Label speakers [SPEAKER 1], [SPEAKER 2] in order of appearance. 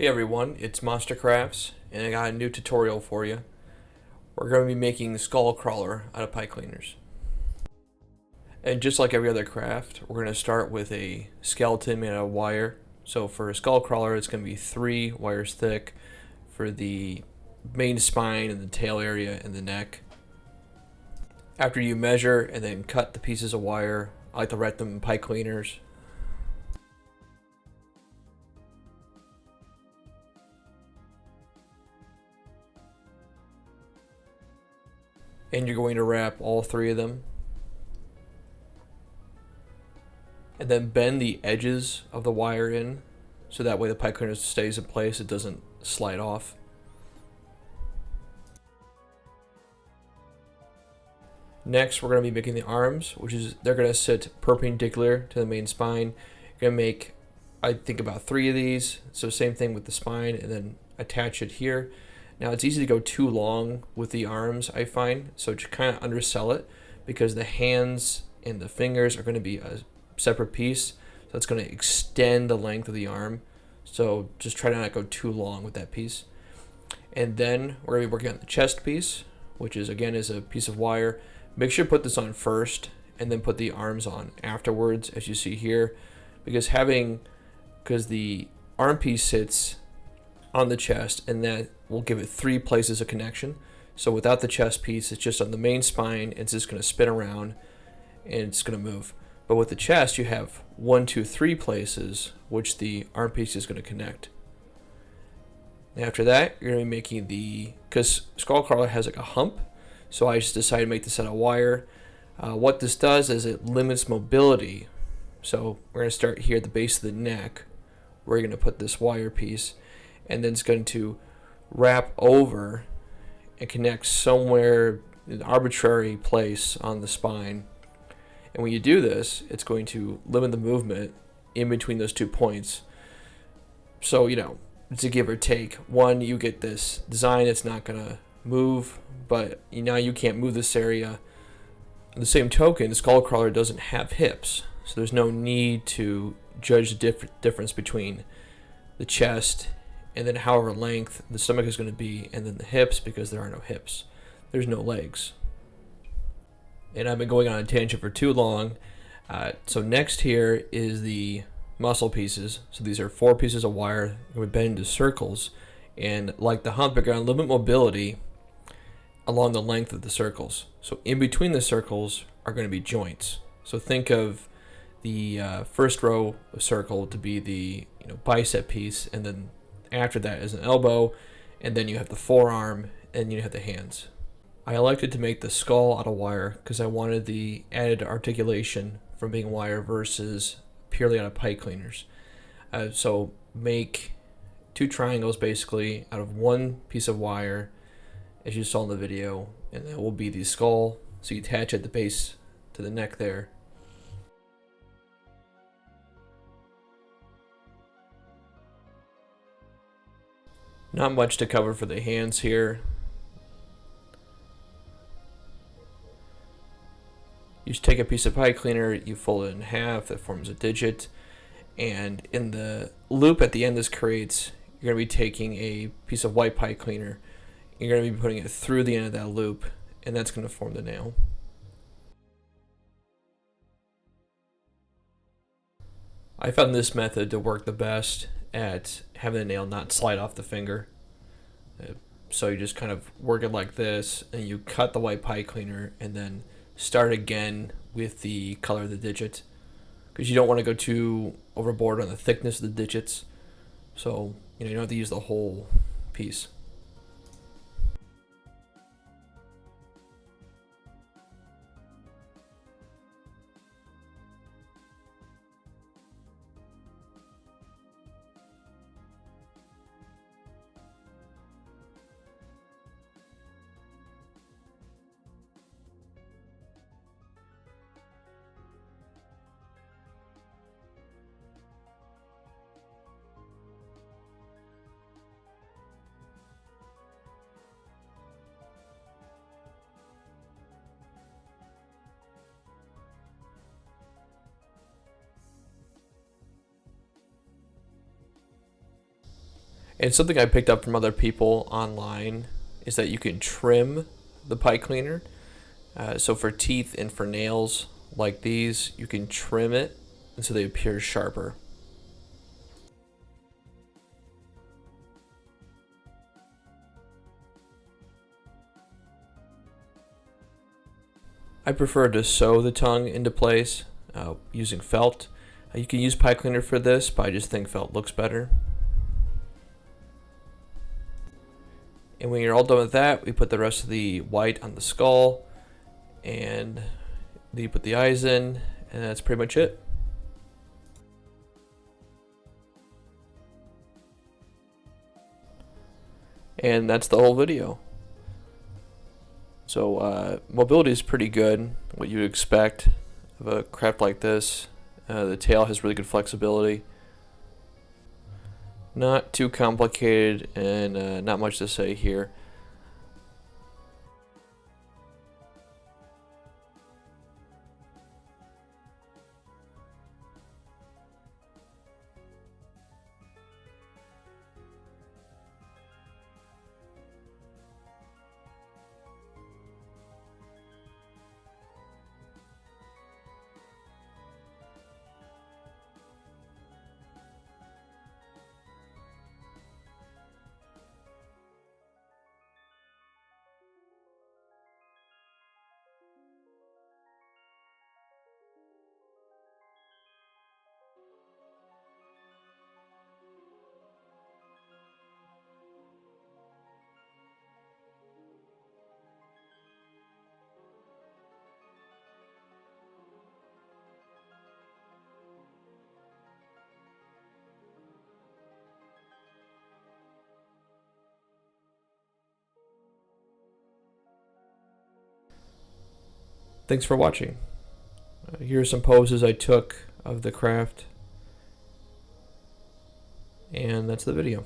[SPEAKER 1] Hey everyone, it's Monster Crafts, and I got a new tutorial for you. We're going to be making skull crawler out of pipe cleaners. And just like every other craft, we're going to start with a skeleton made out of wire. So for a skull crawler, it's going to be 3 wires thick for the main spine and the tail area and the neck. After you measure and then cut the pieces of wire, I like to wrap them in pipe cleaners. And you're going to wrap all 3 of them. And then bend the edges of the wire in so that way the pipe cleaner stays in place, it doesn't slide off. Next, we're going to be making the arms, which is they're going to sit perpendicular to the main spine. You're going to make, I think, about 3 of these. So same thing with the spine, and then attach it here. Now it's easy to go too long with the arms, I find, so just kind of undersell it because the hands and the fingers are going to be a separate piece, so it's going to extend the length of the arm. So just try to not go too long with that piece. And then we're going to be working on the chest piece, which is again is a piece of wire. Make sure to put this on first and then put the arms on afterwards, as you see here, because the arm piece sits on the chest, and that will give it 3 places of connection. So without the chest piece, it's just on the main spine. It's just going to spin around and it's going to move. But with the chest, you have 1, 2, 3 places which the arm piece is going to connect. And after that, you're going to be making because skull crawler has like a hump, so I just decided to make this out of wire. What this does is it limits mobility. So we're going to start here at the base of the neck. We're going to put this wire piece, and then it's going to wrap over and connect somewhere in an arbitrary place on the spine. And when you do this, it's going to limit the movement in between those 2 points. So, to give or take, one, you get this design that's not going to move, but now you can't move this area. On the same token, the skull crawler doesn't have hips, so there's no need to judge the difference between the chest and then however length the stomach is going to be, and then the hips, because there are no hips. There's no legs. And I've been going on a tangent for too long. So next here is the muscle pieces. So these are 4 pieces of wire that we bend into circles, and like the hump, you're going to limit mobility along the length of the circles. So in between the circles are going to be joints. So think of the first row of circle to be the bicep piece, and then after that is an elbow, and then you have the forearm, and you have the hands. I elected to make the skull out of wire because I wanted the added articulation from being wire versus purely out of pipe cleaners. So make 2 triangles basically out of 1 piece of wire, as you saw in the video, and that will be the skull. So you attach at the base to the neck there. Not much to cover for the hands here. You just take a piece of pipe cleaner, you fold it in half, that forms a digit, and in the loop at the end this creates, you're going to be taking a piece of white pipe cleaner, you're going to be putting it through the end of that loop, and that's going to form the nail. I found this method to work the best at having the nail not slide off the finger. So you just kind of work it like this, and you cut the white pipe cleaner, and then start again with the color of the digit, because you don't want to go too overboard on the thickness of the digits. So you don't have to use the whole piece. And something I picked up from other people online is that you can trim the pipe cleaner. So for teeth and for nails like these, you can trim it and so they appear sharper. I prefer to sew the tongue into place using felt. You can use pipe cleaner for this, but I just think felt looks better. And when you're all done with that, we put the rest of the white on the skull, and then you put the eyes in, and that's pretty much it. And that's the whole video. So mobility is pretty good, what you'd expect of a craft like this. The tail has really good flexibility. Not too complicated, and not much to say here. Thanks for watching. Here are some poses I took of the craft, and that's the video.